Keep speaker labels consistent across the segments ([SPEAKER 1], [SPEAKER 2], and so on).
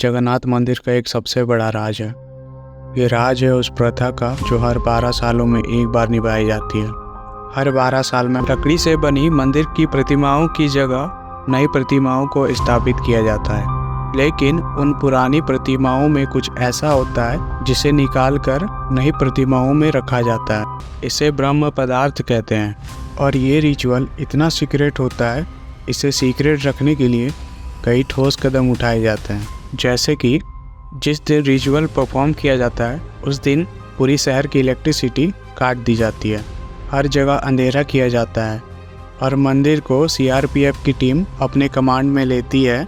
[SPEAKER 1] जगन्नाथ मंदिर का एक सबसे बड़ा राज है। ये राज है उस प्रथा का जो हर 12 सालों में एक बार निभाई जाती है। हर 12 साल में लकड़ी से बनी मंदिर की प्रतिमाओं की जगह नई प्रतिमाओं को स्थापित किया जाता है, लेकिन उन पुरानी प्रतिमाओं में कुछ ऐसा होता है जिसे निकाल कर नई प्रतिमाओं में रखा जाता है। इसे ब्रह्म पदार्थ कहते हैं और ये रिचुअल इतना सीक्रेट होता है, इसे सीक्रेट रखने के लिए कई ठोस कदम उठाए जाते हैं। जैसे कि जिस दिन रिचुअल परफॉर्म किया जाता है उस दिन पूरी शहर की इलेक्ट्रिसिटी काट दी जाती है, हर जगह अंधेरा किया जाता है और मंदिर को सीआरपीएफ की टीम अपने कमांड में लेती है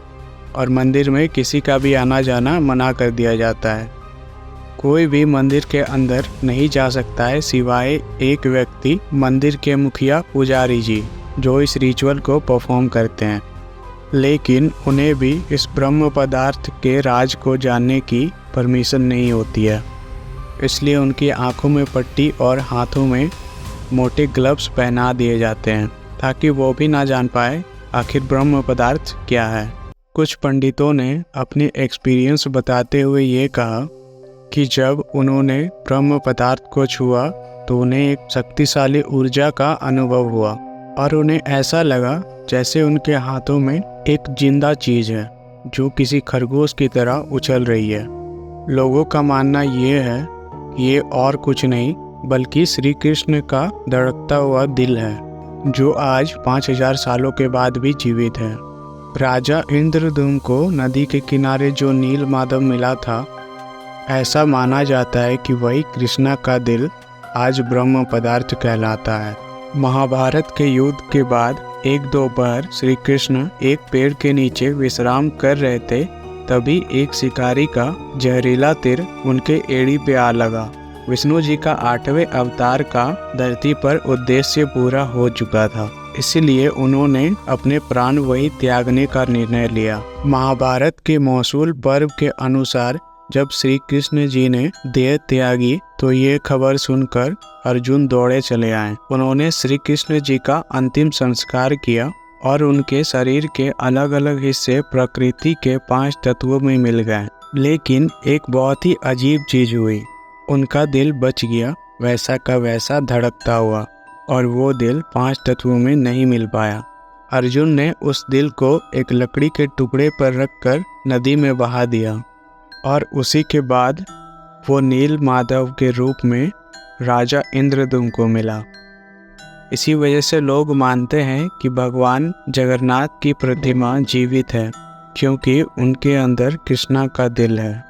[SPEAKER 1] और मंदिर में किसी का भी आना जाना मना कर दिया जाता है। कोई भी मंदिर के अंदर नहीं जा सकता है सिवाय एक व्यक्ति, मंदिर के मुखिया पुजारी जी, जो इस रिचुअल को परफॉर्म करते हैं। लेकिन उन्हें भी इस ब्रह्म पदार्थ के राज को जानने की परमिशन नहीं होती है, इसलिए उनकी आंखों में पट्टी और हाथों में मोटे ग्लव्स पहना दिए जाते हैं ताकि वो भी ना जान पाए आखिर ब्रह्म पदार्थ क्या है। कुछ पंडितों ने अपने एक्सपीरियंस बताते हुए ये कहा कि जब उन्होंने ब्रह्म पदार्थ को छुआ तो उन्हें एक शक्तिशाली ऊर्जा का अनुभव हुआ और उन्हें ऐसा लगा जैसे उनके हाथों में एक जिंदा चीज़ है जो किसी खरगोश की तरह उछल रही है। लोगों का मानना ये है कि ये और कुछ नहीं बल्कि श्री कृष्ण का धड़कता हुआ दिल है जो आज 5000 सालों के बाद भी जीवित है। राजा इंद्रद्युम्न को नदी के किनारे जो नील माधव मिला था, ऐसा माना जाता है कि वही कृष्णा का दिल आज ब्रह्म पदार्थ कहलाता है। महाभारत के युद्ध के बाद एक दोपहर श्री कृष्ण एक पेड़ के नीचे विश्राम कर रहे थे, तभी एक शिकारी का जहरीला तीर उनके एड़ी पे आ लगा। विष्णु जी का 8वें अवतार का धरती पर उद्देश्य पूरा हो चुका था, इसलिए उन्होंने अपने प्राण वही त्यागने का निर्णय लिया। महाभारत के मौसूल पर्व के अनुसार जब श्री कृष्ण जी ने देह त्यागी तो ये खबर सुनकर अर्जुन दौड़े चले आए। उन्होंने श्री कृष्ण जी का अंतिम संस्कार किया और उनके शरीर के अलग अलग हिस्से प्रकृति के 5 तत्वों में मिल गए। लेकिन एक बहुत ही अजीब चीज हुई, उनका दिल बच गया वैसा का वैसा धड़कता हुआ और वो दिल 5 तत्वों में नहीं मिल पाया। अर्जुन ने उस दिल को एक लकड़ी के टुकड़े पर रखकर नदी में बहा दिया और उसी के बाद वो नील माधव के रूप में राजा इंद्रद्युम्न को मिला। इसी वजह से लोग मानते हैं कि भगवान जगन्नाथ की प्रतिमा जीवित है, क्योंकि उनके अंदर कृष्णा का दिल है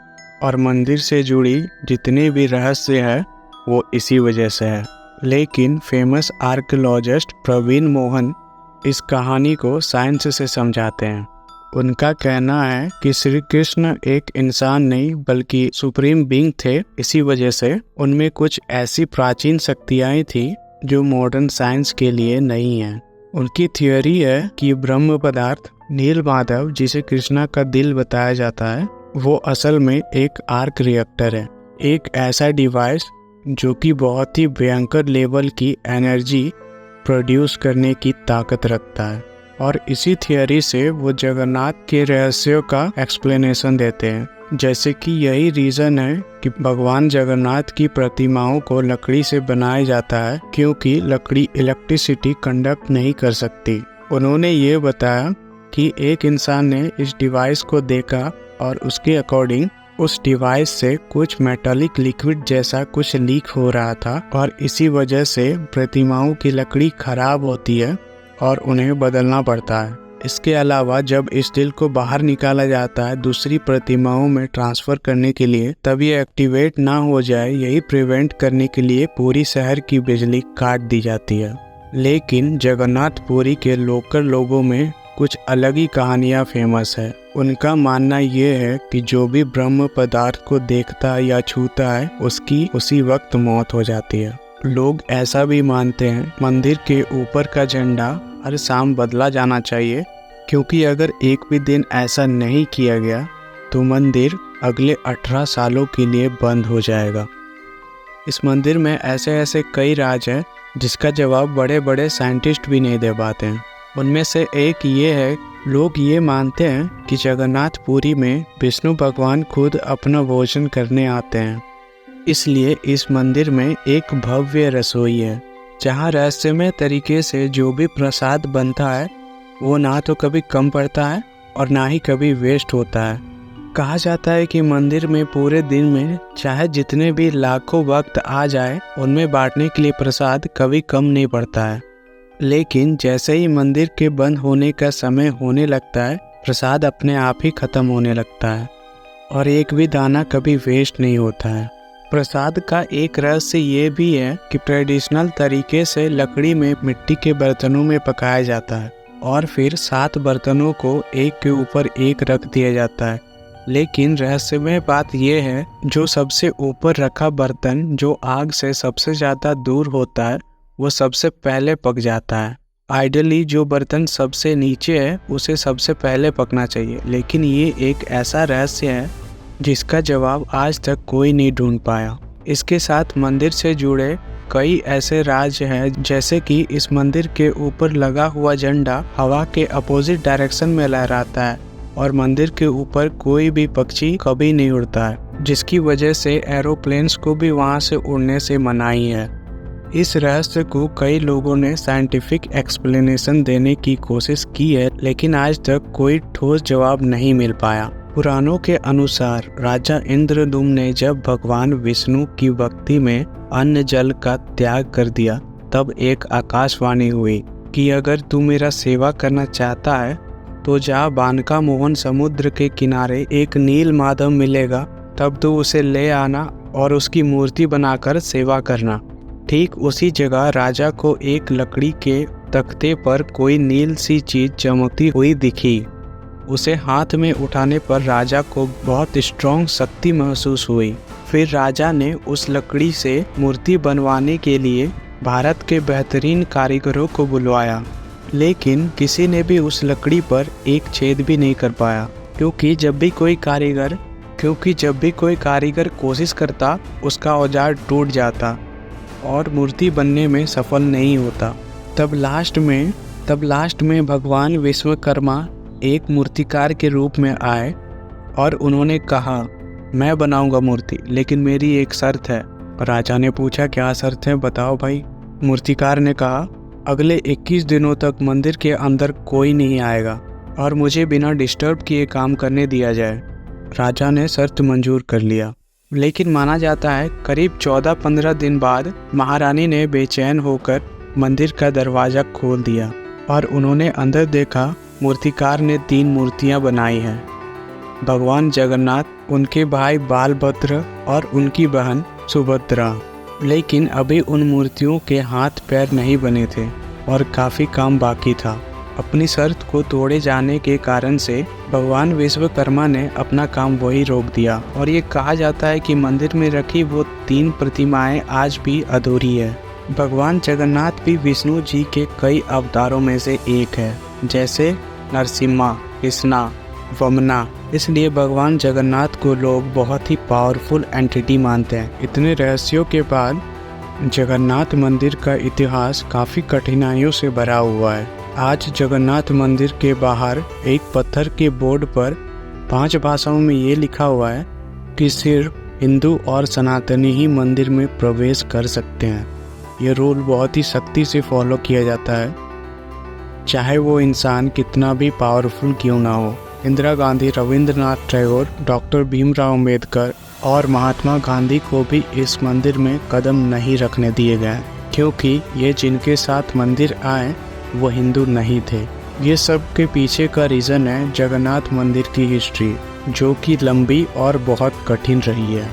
[SPEAKER 1] और मंदिर से जुड़ी जितने भी रहस्य है वो इसी वजह से है। लेकिन फेमस आर्कियोलॉजिस्ट प्रवीण मोहन इस कहानी को साइंस से समझाते हैं। उनका कहना है कि श्री कृष्ण एक इंसान नहीं बल्कि सुप्रीम बीइंग थे, इसी वजह से उनमें कुछ ऐसी प्राचीन शक्तियाँ थी जो मॉडर्न साइंस के लिए नहीं है। उनकी थियोरी है कि ब्रह्म पदार्थ नील माधव, जिसे कृष्णा का दिल बताया जाता है, वो असल में एक आर्क रिएक्टर है, एक ऐसा डिवाइस जो कि बहुत ही भयंकर लेवल की एनर्जी प्रोड्यूस करने की ताकत रखता है। और इसी थियोरी से वो जगन्नाथ के रहस्यों का एक्सप्लेनेशन देते हैं, जैसे कि यही रीज़न है कि भगवान जगन्नाथ की प्रतिमाओं को लकड़ी से बनाया जाता है, क्योंकि लकड़ी इलेक्ट्रिसिटी कंडक्ट नहीं कर सकती। उन्होंने ये बताया कि एक इंसान ने इस डिवाइस को देखा और उसके अकॉर्डिंग उस डिवाइस से कुछ मेटालिक लिक्विड जैसा कुछ लीक हो रहा था और इसी वजह से प्रतिमाओं की लकड़ी खराब होती है और उन्हें बदलना पड़ता है। इसके अलावा जब इस दिल को बाहर निकाला जाता है दूसरी प्रतिमाओं में ट्रांसफर करने के लिए, तब ये एक्टिवेट ना हो जाए, यही प्रिवेंट करने के लिए पूरी शहर की बिजली काट दी जाती है। लेकिन जगन्नाथपुरी के लोकल लोगों में कुछ अलग ही कहानियाँ फेमस है। उनका मानना ये है कि जो भी ब्रह्म पदार्थ को देखता है या छूता है उसकी उसी वक्त मौत हो जाती है। लोग ऐसा भी मानते हैं मंदिर के ऊपर का झंडा हर शाम बदला जाना चाहिए, क्योंकि अगर एक भी दिन ऐसा नहीं किया गया तो मंदिर अगले 18 सालों के लिए बंद हो जाएगा। इस मंदिर में ऐसे ऐसे कई राज हैं जिसका जवाब बड़े बड़े साइंटिस्ट भी नहीं दे पाते हैं। उनमें से एक ये है लोग ये मानते हैं कि जगन्नाथपुरी में विष्णु भगवान खुद अपना भोजन करने आते हैं। इसलिए इस मंदिर में एक भव्य रसोई है जहाँ रहस्यमय तरीके से जो भी प्रसाद बनता है वो ना तो कभी कम पड़ता है और ना ही कभी वेस्ट होता है। कहा जाता है कि मंदिर में पूरे दिन में चाहे जितने भी लाखों भक्त आ जाए उनमें बांटने के लिए प्रसाद कभी कम नहीं पड़ता है। लेकिन जैसे ही मंदिर के बंद होने का समय होने लगता है प्रसाद अपने आप ही खत्म होने लगता है और एक भी दाना कभी वेस्ट नहीं होता है। प्रसाद का एक रहस्य ये भी है कि ट्रेडिशनल तरीके से लकड़ी में मिट्टी के बर्तनों में पकाया जाता है और फिर 7 बर्तनों को एक के ऊपर एक रख दिया जाता है। लेकिन रहस्यमय बात यह है जो सबसे ऊपर रखा बर्तन जो आग से सबसे ज़्यादा दूर होता है वो सबसे पहले पक जाता है। आइडियली जो बर्तन सबसे नीचे है उसे सबसे पहले पकना चाहिए, लेकिन ये एक ऐसा रहस्य है जिसका जवाब आज तक कोई नहीं ढूंढ पाया। इसके साथ मंदिर से जुड़े कई ऐसे राज हैं, जैसे कि इस मंदिर के ऊपर लगा हुआ झंडा हवा के अपोजिट डायरेक्शन में लहराता है और मंदिर के ऊपर कोई भी पक्षी कभी नहीं उड़ता है, जिसकी वजह से एरोप्लेन्स को भी वहां से उड़ने से मनाही है। इस रहस्य को कई लोगों ने साइंटिफिक एक्सप्लेनेशन देने की कोशिश की है, लेकिन आज तक कोई ठोस जवाब नहीं मिल पाया। पुराणों के अनुसार राजा इंद्रदुम्न ने जब भगवान विष्णु की भक्ति में अन्न जल का त्याग कर दिया तब एक आकाशवाणी हुई कि अगर तू मेरा सेवा करना चाहता है तो जा बानका मोहन समुद्र के किनारे एक नील माधव मिलेगा, तब तू उसे ले आना और उसकी मूर्ति बनाकर सेवा करना। ठीक उसी जगह राजा को एक लकड़ी के तख्ते पर कोई नील सी चीज चमकती हुई दिखी। उसे हाथ में उठाने पर राजा को बहुत स्ट्रॉन्ग शक्ति महसूस हुई। फिर राजा ने उस लकड़ी से मूर्ति बनवाने के लिए भारत के बेहतरीन कारीगरों को बुलवाया, लेकिन किसी ने भी उस लकड़ी पर एक छेद भी नहीं कर पाया, क्योंकि जब भी कोई कारीगर कोशिश करता उसका औजार टूट जाता और मूर्ति बनने में सफल नहीं होता। तब लास्ट में भगवान विश्वकर्मा एक मूर्तिकार के रूप में आए और उन्होंने कहा, मैं बनाऊंगा मूर्ति, लेकिन मेरी एक शर्त है। राजा ने पूछा, क्या शर्त है, बताओ भाई। मूर्तिकार ने कहा, अगले 21 दिनों तक मंदिर के अंदर कोई नहीं आएगा और मुझे बिना डिस्टर्ब किए काम करने दिया जाए। राजा ने शर्त मंजूर कर लिया, लेकिन माना जाता है करीब 14-15 दिन बाद महारानी ने बेचैन होकर मंदिर का दरवाज़ा खोल दिया और उन्होंने अंदर देखा। मूर्तिकार ने 3 मूर्तियां बनाई हैं, भगवान जगन्नाथ, उनके भाई बालभद्र और उनकी बहन सुभद्रा। लेकिन अभी उन मूर्तियों के हाथ पैर नहीं बने थे और काफ़ी काम बाकी था। अपनी शर्त को तोड़े जाने के कारण से भगवान विश्वकर्मा ने अपना काम वही रोक दिया और ये कहा जाता है कि मंदिर में रखी वो 3 प्रतिमाएं आज भी अधूरी है। भगवान जगन्नाथ भी विष्णु जी के कई अवतारों में से एक है, जैसे नरसिम्हा, कृष्णा, वमना। इसलिए भगवान जगन्नाथ को लोग बहुत ही पावरफुल एंटिटी मानते हैं। इतने रहस्यों के बाद जगन्नाथ मंदिर का इतिहास काफ़ी कठिनाइयों से भरा हुआ है। आज जगन्नाथ मंदिर के बाहर एक पत्थर के बोर्ड पर 5 भाषाओं में ये लिखा हुआ है कि सिर्फ हिंदू और सनातनी ही मंदिर में प्रवेश कर सकते हैं। ये रूल बहुत ही सख्ती से फॉलो किया जाता है, चाहे वो इंसान कितना भी पावरफुल क्यों ना हो। इंदिरा गांधी, रविंद्रनाथ टैगोर, डॉक्टर भीमराव अंबेडकर और महात्मा गांधी को भी इस मंदिर में कदम नहीं रखने दिए गए, क्योंकि ये जिनके साथ मंदिर आए वो हिंदू नहीं थे। ये सब के पीछे का रीज़न है जगन्नाथ मंदिर की हिस्ट्री, जो कि लंबी और बहुत कठिन रही है।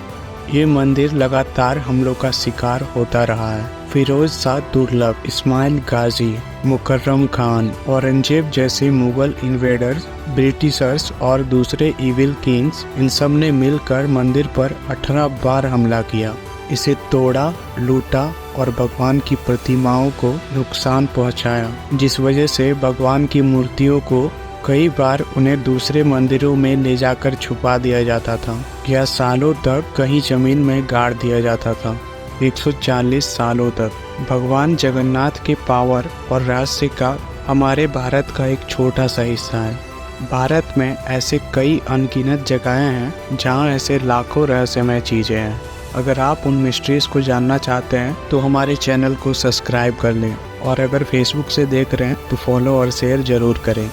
[SPEAKER 1] ये मंदिर लगातार हमलों का शिकार होता रहा है। फिरोज शाह दुर्लभ, इस्माइल गाजी, मुकर्रम खान, औरंगजेब जैसे मुगल इन्वेडर्स, ब्रिटिशर्स और दूसरे इविल किंग्स, इन सब ने मिलकर मंदिर पर 18 बार हमला किया, इसे तोड़ा, लूटा और भगवान की प्रतिमाओं को नुकसान पहुंचाया, जिस वजह से भगवान की मूर्तियों को कई बार उन्हें दूसरे मंदिरों में ले जाकर छुपा दिया जाता था या सालों तक कहीं जमीन में गाड़ दिया जाता था। 140 सालों तक भगवान जगन्नाथ के पावर और रहस्य का हमारे भारत का एक छोटा सा हिस्सा है। भारत में ऐसे कई अनगिनत जगहें हैं जहाँ ऐसे लाखों रहस्यमय चीज़ें हैं। अगर आप उन मिस्ट्रीज़ को जानना चाहते हैं तो हमारे चैनल को सब्सक्राइब कर लें, और अगर फेसबुक से देख रहे हैं तो फॉलो और शेयर ज़रूर करें।